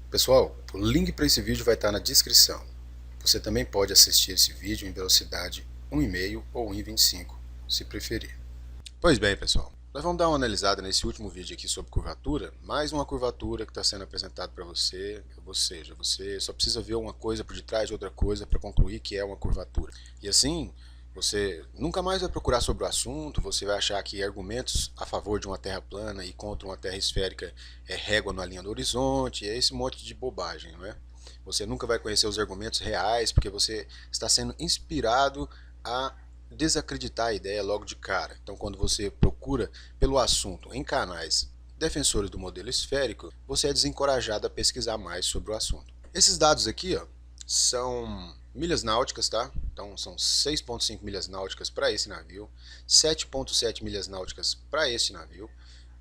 Pessoal, o link para esse vídeo vai estar na descrição. Você também pode assistir esse vídeo em velocidade 1,5 ou 1,25, se preferir. Pois bem, pessoal, nós vamos dar uma analisada nesse último vídeo aqui sobre curvatura, mais uma curvatura que está sendo apresentada para você, ou seja, você só precisa ver uma coisa por detrás de outra coisa para concluir que é uma curvatura. E assim, você nunca mais vai procurar sobre o assunto, você vai achar que argumentos a favor de uma terra plana e contra uma terra esférica é régua na linha do horizonte, é esse monte de bobagem, não é? Você nunca vai conhecer os argumentos reais porque você está sendo inspirado a desacreditar a ideia logo de cara. Então, quando você procura pelo assunto em canais defensores do modelo esférico, você é desencorajado a pesquisar mais sobre o assunto. Esses dados aqui, ó, são milhas náuticas, tá? Então são 6,5 milhas náuticas para esse navio, 7,7 milhas náuticas para esse navio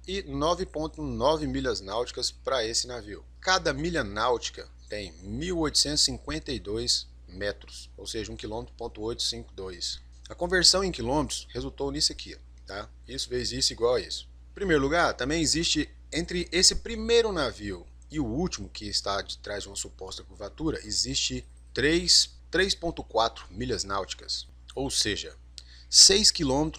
e 9,9 milhas náuticas para esse navio. Cada milha náutica tem 1.852 metros, ou seja, 1,852 km. A conversão em quilômetros resultou nisso aqui, tá? Isso vezes isso igual a isso. Em primeiro lugar, também existe entre esse primeiro navio e o último, que está de trás de uma suposta curvatura, existe 3,4 milhas náuticas, ou seja, 6 km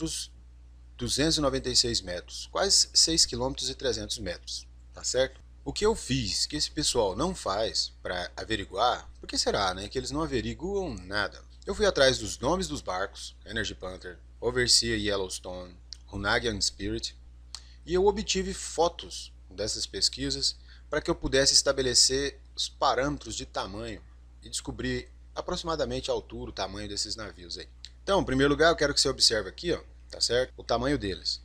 296 metros, quase 6 km e 300 metros, tá certo? O que eu fiz, que esse pessoal não faz para averiguar, por que será, né, que eles não averiguam nada? Eu fui atrás dos nomes dos barcos, Energy Panther, Overseer Yellowstone, Hunagian Spirit, e eu obtive fotos dessas pesquisas para que eu pudesse estabelecer os parâmetros de tamanho e descobrir aproximadamente a altura, o tamanho desses navios aí. Então, em primeiro lugar, eu quero que você observe aqui, ó, tá certo? O tamanho deles.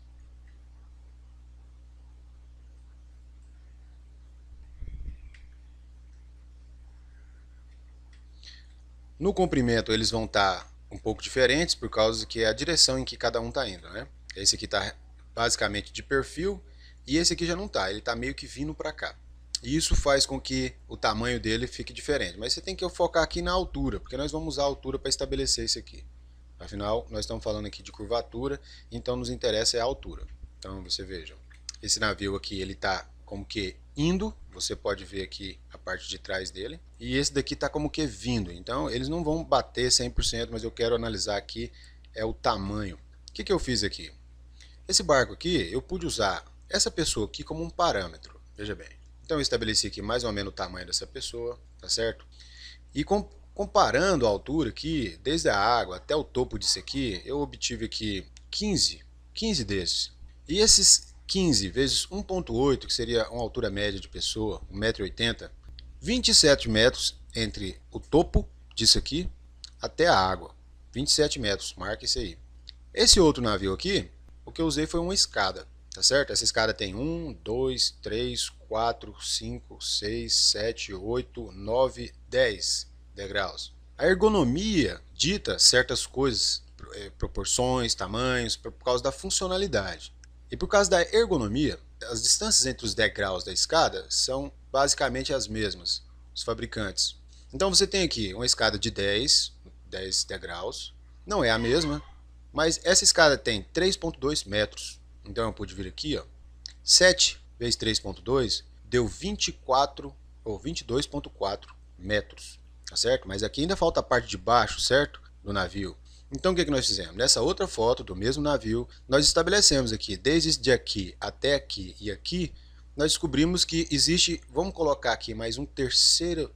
No comprimento eles vão estar um pouco diferentes por causa que é a direção em que cada um está indo, né? Esse aqui está basicamente de perfil e esse aqui já não está, ele está meio que vindo para cá. E isso faz com que o tamanho dele fique diferente. Mas você tem que focar aqui na altura, porque nós vamos usar a altura para estabelecer isso aqui. Afinal, nós estamos falando aqui de curvatura, então nos interessa é a altura. Então você veja, esse navio aqui ele está como que indo, você pode ver aqui a parte de trás dele, e esse daqui está como que vindo. Então eles não vão bater 100%, mas eu quero analisar aqui é o tamanho. O que eu fiz aqui? Esse barco aqui, eu pude usar essa pessoa aqui como um parâmetro, veja bem. Então eu estabeleci aqui mais ou menos o tamanho dessa pessoa, tá certo? E comparando a altura aqui, desde a água até o topo disso aqui, eu obtive aqui 15 desses. E esses 15 vezes 1,8, que seria uma altura média de pessoa, 1,80 m, 27 metros entre o topo disso aqui até a água. 27 metros, marca isso aí. Esse outro navio aqui, o que eu usei foi uma escada, tá certo? Essa escada tem 1, 2, 3, 4, 5, 6, 7, 8, 9, 10 degraus. A ergonomia dita certas coisas, proporções, tamanhos, por causa da funcionalidade. E por causa da ergonomia, as distâncias entre os degraus da escada são basicamente as mesmas, os fabricantes. Então você tem aqui uma escada de 10 degraus, não é a mesma, mas essa escada tem 3,2 metros. Então eu pude vir aqui, ó, 7 vezes 3,2 deu 24 ou 22,4 metros, tá certo? Mas aqui ainda falta a parte de baixo, certo? Do navio. Então o que nós fizemos? Nessa outra foto do mesmo navio, nós estabelecemos aqui, desde aqui até aqui e aqui, nós descobrimos que existe, vamos colocar aqui mais um terceiro,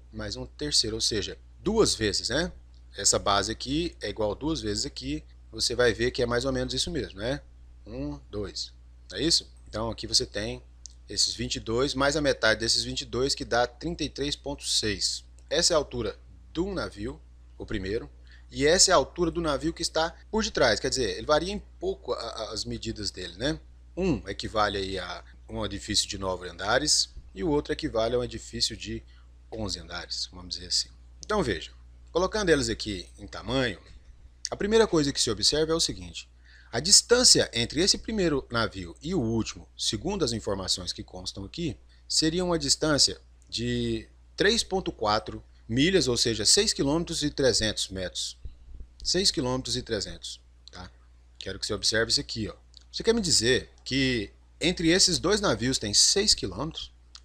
ou seja, duas vezes, né? Essa base aqui é igual a duas vezes aqui, você vai ver que é mais ou menos isso mesmo, né? 1, 2, não é isso? Então aqui você tem esses 22 mais a metade desses 22 que dá 33,6. Essa é a altura do navio, o primeiro, e essa é a altura do navio que está por detrás, quer dizer, ele varia em pouco as medidas dele, né? Um equivale aí a um edifício de 9 andares e o outro equivale a um edifício de 11 andares, vamos dizer assim. Então veja, colocando eles aqui em tamanho, a primeira coisa que se observa é o seguinte: a distância entre esse primeiro navio e o último, segundo as informações que constam aqui, seria uma distância de 3,4 milhas, ou seja, 6 km e 300 metros. 6 km e 300, tá? Quero que você observe isso aqui, ó. Você quer me dizer que entre esses dois navios tem 6 km?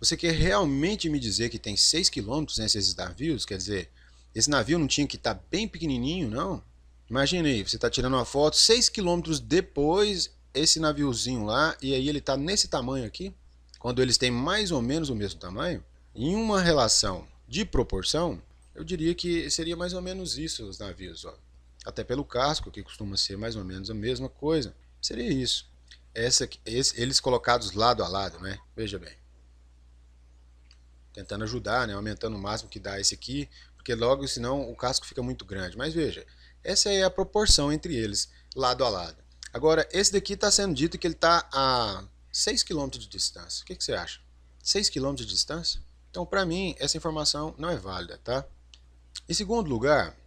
Você quer realmente me dizer que tem 6 quilômetros entre esses navios? Quer dizer, esse navio não tinha que estar bem pequenininho, não? Imagine aí, você está tirando uma foto 6 quilômetros depois, esse naviozinho lá, e aí ele está nesse tamanho aqui, quando eles têm mais ou menos o mesmo tamanho. Em uma relação de proporção, eu diria que seria mais ou menos isso os navios, ó. Até pelo casco, que costuma ser mais ou menos a mesma coisa, seria isso. Eles colocados lado a lado, né? Veja bem. Tentando ajudar, né? Aumentando o máximo que dá esse aqui, porque logo senão o casco fica muito grande. Mas veja, essa é a proporção entre eles, lado a lado. Agora, esse daqui está sendo dito que ele está a 6 quilômetros de distância. O que você acha? 6 quilômetros de distância? Então, para mim, essa informação não é válida, tá? Em segundo lugar,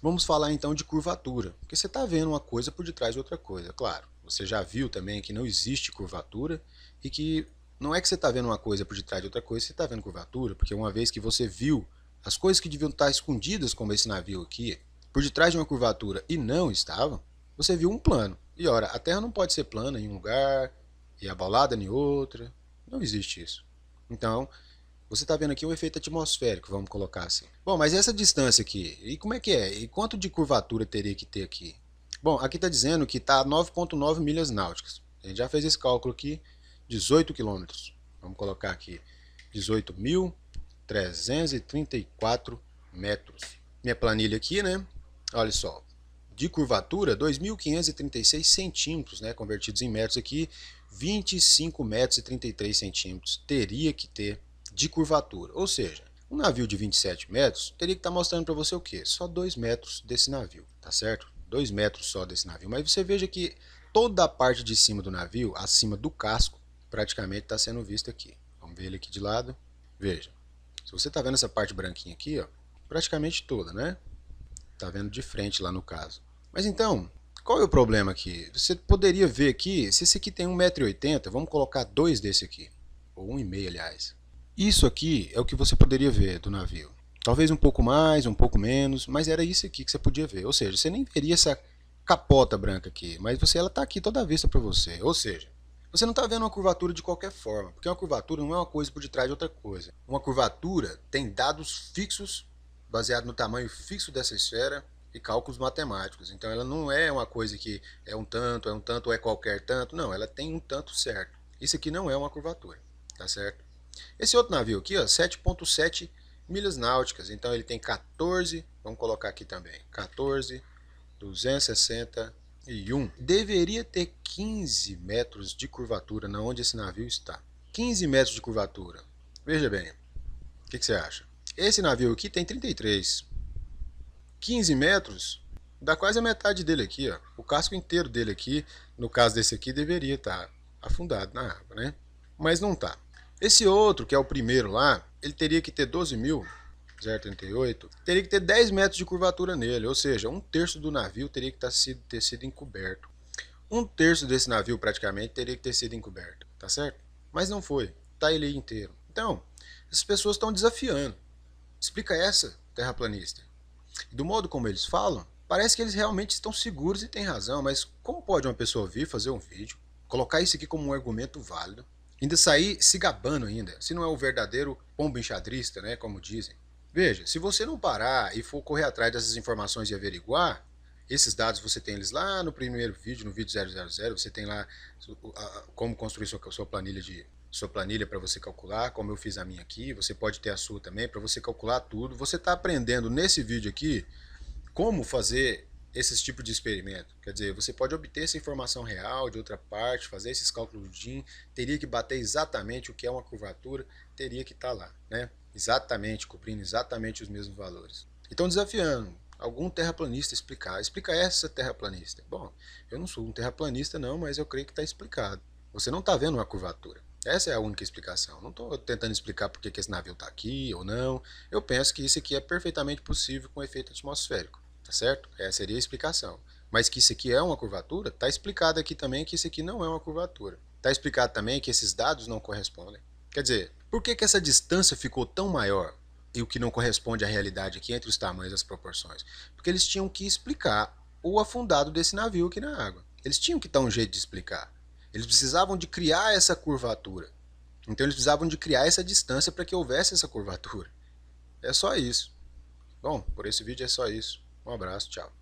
vamos falar então de curvatura, porque você está vendo uma coisa por detrás de outra coisa. Claro, você já viu também que não existe curvatura e que não é que você está vendo uma coisa por detrás de outra coisa, você está vendo curvatura, porque uma vez que você viu as coisas que deviam estar escondidas, como esse navio aqui, por detrás de uma curvatura e não estavam, você viu um plano. E ora, a Terra não pode ser plana em um lugar e abalada em outra. Não existe isso. Então, você está vendo aqui um efeito atmosférico, vamos colocar assim. Bom, mas essa distância aqui, e como é que é? E quanto de curvatura teria que ter aqui? Bom, aqui está dizendo que está a 9,9 milhas náuticas. A gente já fez esse cálculo aqui, 18 quilômetros. Vamos colocar aqui 18.334 metros. Minha planilha aqui, né? Olha só, de curvatura, 2.536 centímetros, né? Convertidos em metros aqui, 25 metros e 33 centímetros. Teria que ter de curvatura, ou seja, um navio de 27 metros teria que estar mostrando para você o quê? Só 2 metros desse navio, tá certo? 2 metros só desse navio, mas você veja que toda a parte de cima do navio, acima do casco, praticamente está sendo vista aqui. Vamos ver ele aqui de lado, veja, se você está vendo essa parte branquinha aqui, ó, praticamente toda, né? Tá vendo de frente lá no caso. Mas então, qual é o problema aqui? Você poderia ver aqui, se esse aqui tem 1,80 m, vamos colocar 2 desse aqui, ou 1,5 m, aliás. Isso aqui é o que você poderia ver do navio. Talvez um pouco mais, um pouco menos, mas era isso aqui que você podia ver. Ou seja, você nem veria essa capota branca aqui, mas ela está aqui toda à vista para você. Ou seja, você não está vendo uma curvatura de qualquer forma, porque uma curvatura não é uma coisa por detrás de outra coisa. Uma curvatura tem dados fixos, baseado no tamanho fixo dessa esfera, e cálculos matemáticos. Então ela não é uma coisa que é um tanto, ou é qualquer tanto. Não, ela tem um tanto certo. Isso aqui não é uma curvatura, tá certo? Esse outro navio aqui, ó, 7,7 milhas náuticas, então ele tem 14, vamos colocar aqui também, 14.261. Deveria ter 15 metros de curvatura na onde esse navio está. 15 metros de curvatura. Veja bem, o que você acha? Esse navio aqui tem 33. 15 metros dá quase a metade dele aqui, ó. O casco inteiro dele aqui, no caso desse aqui, deveria estar afundado na água, né? Mas não está. Esse outro, que é o primeiro lá, ele teria que ter 12.038, teria que ter 10 metros de curvatura nele, ou seja, um terço do navio teria que ter sido encoberto. Um terço desse navio praticamente teria que ter sido encoberto, tá certo? Mas não foi, tá ele aí inteiro. Então, essas pessoas estão desafiando. Explica essa, terraplanista. E do modo como eles falam, parece que eles realmente estão seguros e têm razão, mas como pode uma pessoa vir fazer um vídeo, colocar isso aqui como um argumento válido, ainda sair se gabando ainda, se não é o verdadeiro pombo enxadrista, né, como dizem. Veja, se você não parar e for correr atrás dessas informações e averiguar, esses dados você tem eles lá no primeiro vídeo, no vídeo 000, você tem lá como construir sua planilha para você calcular, como eu fiz a minha aqui, você pode ter a sua também para você calcular tudo. Você está aprendendo nesse vídeo aqui como fazer esse tipo de experimento. Quer dizer, você pode obter essa informação real de outra parte, fazer esses cálculos de DIN, teria que bater exatamente o que é uma curvatura, teria que estar lá, né? Exatamente, cobrindo exatamente os mesmos valores. Então, desafiando algum terraplanista explicar. Explica essa, terraplanista. Bom, eu não sou um terraplanista não, mas eu creio que está explicado. Você não está vendo uma curvatura. Essa é a única explicação. Não estou tentando explicar por que esse navio está aqui ou não. Eu penso que isso aqui é perfeitamente possível com efeito atmosférico. Tá certo? Essa seria a explicação. Mas que isso aqui é uma curvatura, está explicado aqui também que isso aqui não é uma curvatura. Está explicado também que esses dados não correspondem. Quer dizer, por que essa distância ficou tão maior e o que não corresponde à realidade aqui entre os tamanhos e as proporções? Porque eles tinham que explicar o afundado desse navio aqui na água. Eles tinham que dar um jeito de explicar. Eles precisavam de criar essa curvatura. Então eles precisavam de criar essa distância para que houvesse essa curvatura. É só isso. Bom, por esse vídeo é só isso. Um abraço, tchau.